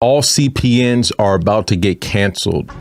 All CPNs are about to get canceled.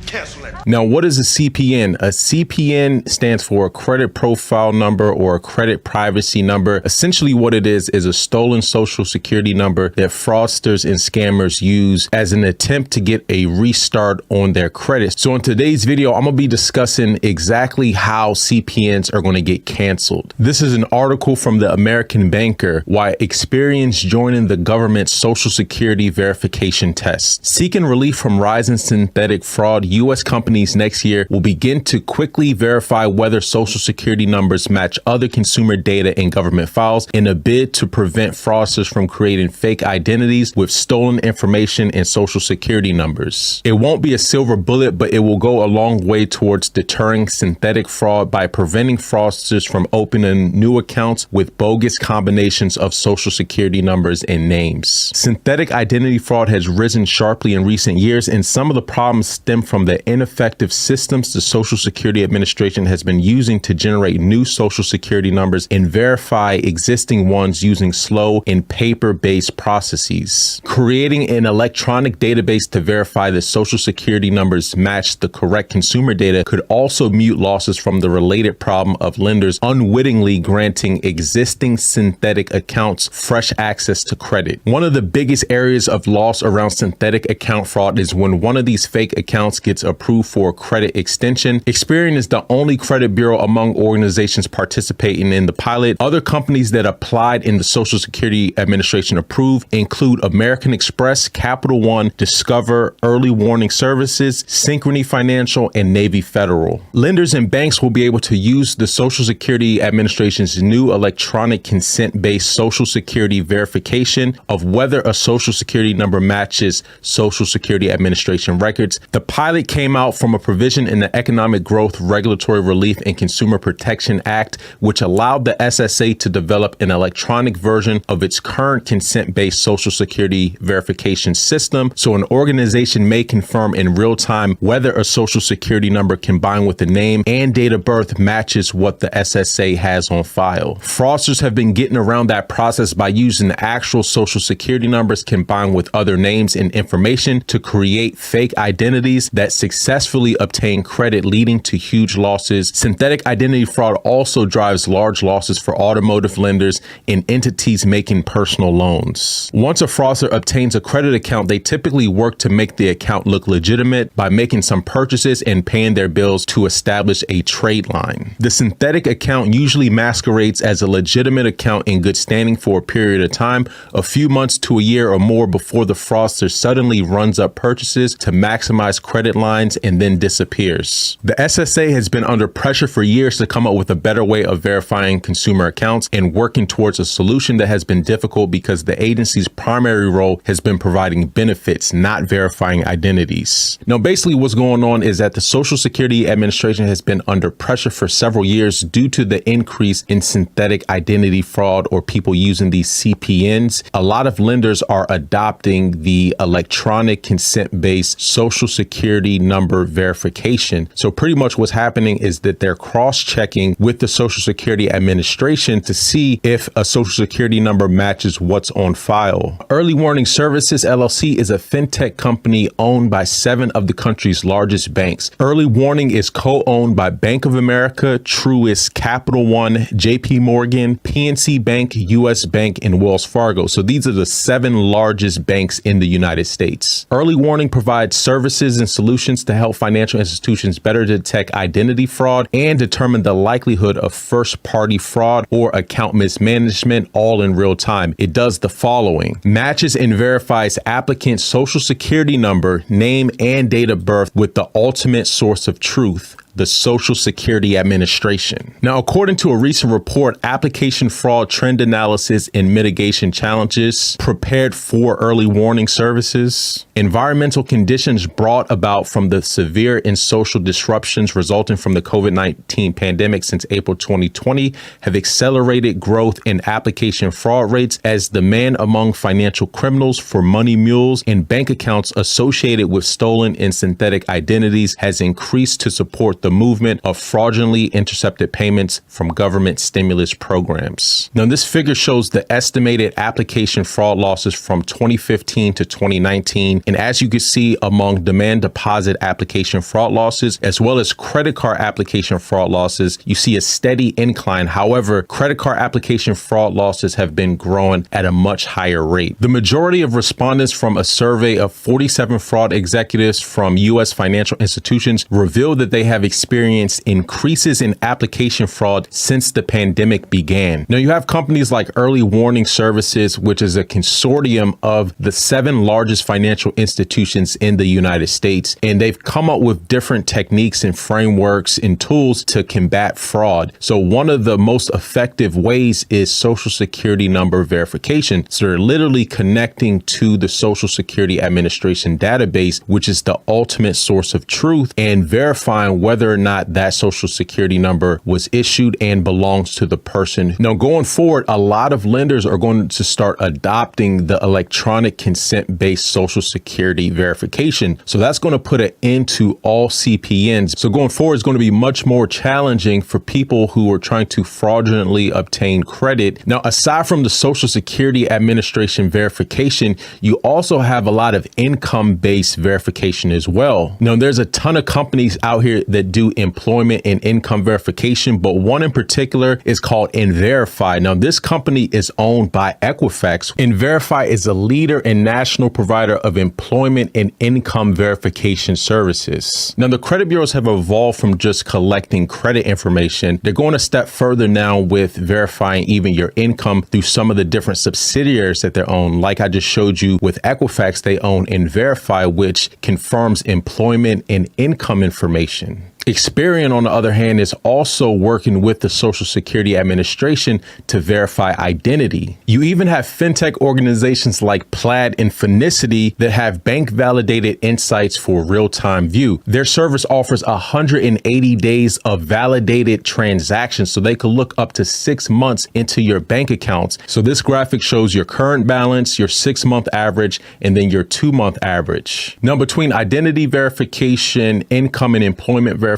Cancel it. Now, what is a CPN? A CPN stands for a credit profile number or a credit privacy number. Essentially what it is a stolen social security number that fraudsters and scammers use as an attempt to get a restart on their credit. So in today's video, I'm going to be discussing exactly how CPNs are going to get canceled. This is an article from the American Banker, why experience joining the government's social security verification test. Seeking relief from rising synthetic fraud, U.S. companies next year will begin to quickly verify whether social security numbers match other consumer data in government files in a bid to prevent fraudsters from creating fake identities with stolen information and social security numbers. It won't be a silver bullet, but it will go a long way towards deterring synthetic fraud by preventing fraudsters from opening new accounts with bogus combinations of social security numbers and names. Synthetic identity fraud has risen sharply in recent years, and some of the problems stem from the ineffective systems the Social Security Administration has been using to generate new social security numbers and verify existing ones using slow and paper-based processes. Creating an electronic database to verify that social security numbers match the correct consumer data could also mute losses from the related problem of lenders unwittingly granting existing synthetic accounts fresh access to credit. One of the biggest areas of loss around synthetic account fraud is when one of these fake accounts gets approved for a credit extension. Experian is the only credit bureau among organizations participating in the pilot. Other companies that applied in the Social Security Administration approved include American Express, Capital One, Discover, Early Warning Services, Synchrony Financial, and Navy Federal. Lenders and banks will be able to use the Social Security Administration's new electronic consent-based Social Security verification of whether a Social Security number matches Social Security Administration records. The pilot came out from a provision in the Economic Growth, Regulatory Relief, and Consumer Protection Act, which allowed the SSA to develop an electronic version of its current consent-based Social Security verification system, so an organization may confirm in real time whether a Social Security number combined with the name and date of birth matches what the SSA has on file. Fraudsters have been getting around that process by using actual Social Security numbers combined with other names and information to create fake identities that successfully obtain credit, leading to huge losses. Synthetic identity fraud also drives large losses for automotive lenders and entities making personal loans. Once a fraudster obtains a credit account, they typically work to make the account look legitimate by making some purchases and paying their bills to establish a trade line. The synthetic account usually masquerades as a legitimate account in good standing for a period of time, a few months to a year or more, before the fraudster suddenly runs up purchases to maximize credit lines and then disappears. The SSA has been under pressure for years to come up with a better way of verifying consumer accounts and working towards a solution that has been difficult because the agency's primary role has been providing benefits, not verifying identities. Now, basically what's going on is that the Social Security Administration has been under pressure for several years due to the increase in synthetic identity fraud, or people using these CPNs. A lot of lenders are adopting the electronic consent-based Social Security number verification. So pretty much what's happening is that they're cross-checking with the Social Security Administration to see if a Social Security number matches what's on file. Early Warning Services, LLC, is a fintech company owned by 7 of the country's largest banks. Early Warning is co-owned by Bank of America, Truist, Capital One, JP Morgan, PNC Bank, US Bank, and Wells Fargo. So these are the 7 largest banks in the United States. Early Warning provides services and solutions to help financial institutions better detect identity fraud and determine the likelihood of first-party fraud or account mismanagement, all in real time. It does the following: matches and verifies applicant's Social Security number, name, and date of birth with the ultimate source of truth, the Social Security Administration. Now, according to a recent report, Application Fraud Trend Analysis and Mitigation Challenges prepared for Early Warning Services, environmental conditions brought about from the severe and social disruptions resulting from the COVID-19 pandemic since April 2020 have accelerated growth in application fraud rates as demand among financial criminals for money mules and bank accounts associated with stolen and synthetic identities has increased to support with the movement of fraudulently intercepted payments from government stimulus programs. Now, this figure shows the estimated application fraud losses from 2015 to 2019. And as you can see, among demand deposit application fraud losses, as well as credit card application fraud losses, you see a steady incline. However, credit card application fraud losses have been growing at a much higher rate. The majority of respondents from a survey of 47 fraud executives from U.S. financial institutions revealed that they have experienced increases in application fraud since the pandemic began. Now, you have companies like Early Warning Services, which is a consortium of the 7 largest financial institutions in the United States, and they've come up with different techniques and frameworks and tools to combat fraud. So one of the most effective ways is Social Security number verification. So they're literally connecting to the Social Security Administration database, which is the ultimate source of truth, and verifying whether or not that Social Security number was issued and belongs to the person. Now, going forward, a lot of lenders are going to start adopting the electronic consent-based Social Security verification. So that's going to put an end to all CPNs. So going forward, it's going to be much more challenging for people who are trying to fraudulently obtain credit. Now, aside from the Social Security Administration verification, you also have a lot of income-based verification as well. Now, there's a ton of companies out here that do employment and income verification, but one in particular is called Inverify. Now, this company is owned by Equifax. Inverify is a leader and national provider of employment and income verification services. Now, the credit bureaus have evolved from just collecting credit information. They're going a step further now with verifying even your income through some of the different subsidiaries that they own. Like I just showed you with Equifax, they own Inverify, which confirms employment and income information. Experian, on the other hand, is also working with the Social Security Administration to verify identity. You even have fintech organizations like Plaid and Finicity that have bank validated insights for real-time view. Their service offers 180 days of validated transactions, so they could look up to 6 months into your bank accounts. So this graphic shows your current balance, your 6-month average, and then your 2-month average. Now, between identity verification, income and employment verification,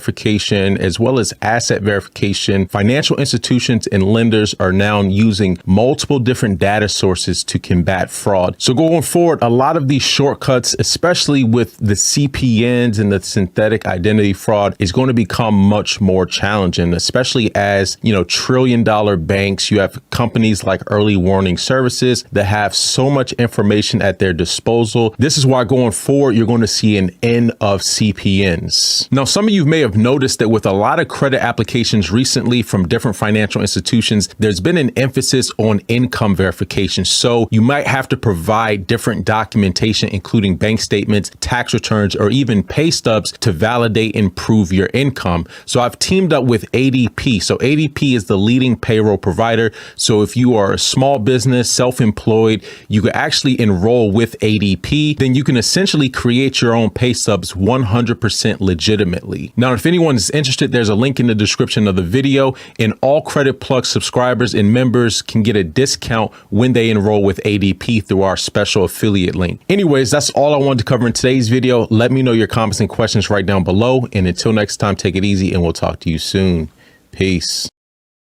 as well as asset verification, financial institutions and lenders are now using multiple different data sources to combat fraud. So going forward, a lot of these shortcuts, especially with the CPNs and the synthetic identity fraud, is going to become much more challenging, especially as, trillion-dollar banks, you have companies like Early Warning Services that have so much information at their disposal. This is why going forward, you're going to see an end of CPNs. Now, some of you may have noticed that with a lot of credit applications recently from different financial institutions, there's been an emphasis on income verification. So you might have to provide different documentation, including bank statements, tax returns, or even pay stubs to validate and prove your income. So I've teamed up with ADP. So ADP is the leading payroll provider. So if you are a small business, self-employed, you can actually enroll with ADP. Then you can essentially create your own pay stubs 100% legitimately. Now, if anyone is interested, there's a link in the description of the video, and all Credit Plug subscribers and members can get a discount when they enroll with ADP through our special affiliate link. Anyways, that's all I wanted to cover in today's video. Let me know your comments and questions right down below. And until next time, take it easy and we'll talk to you soon. Peace.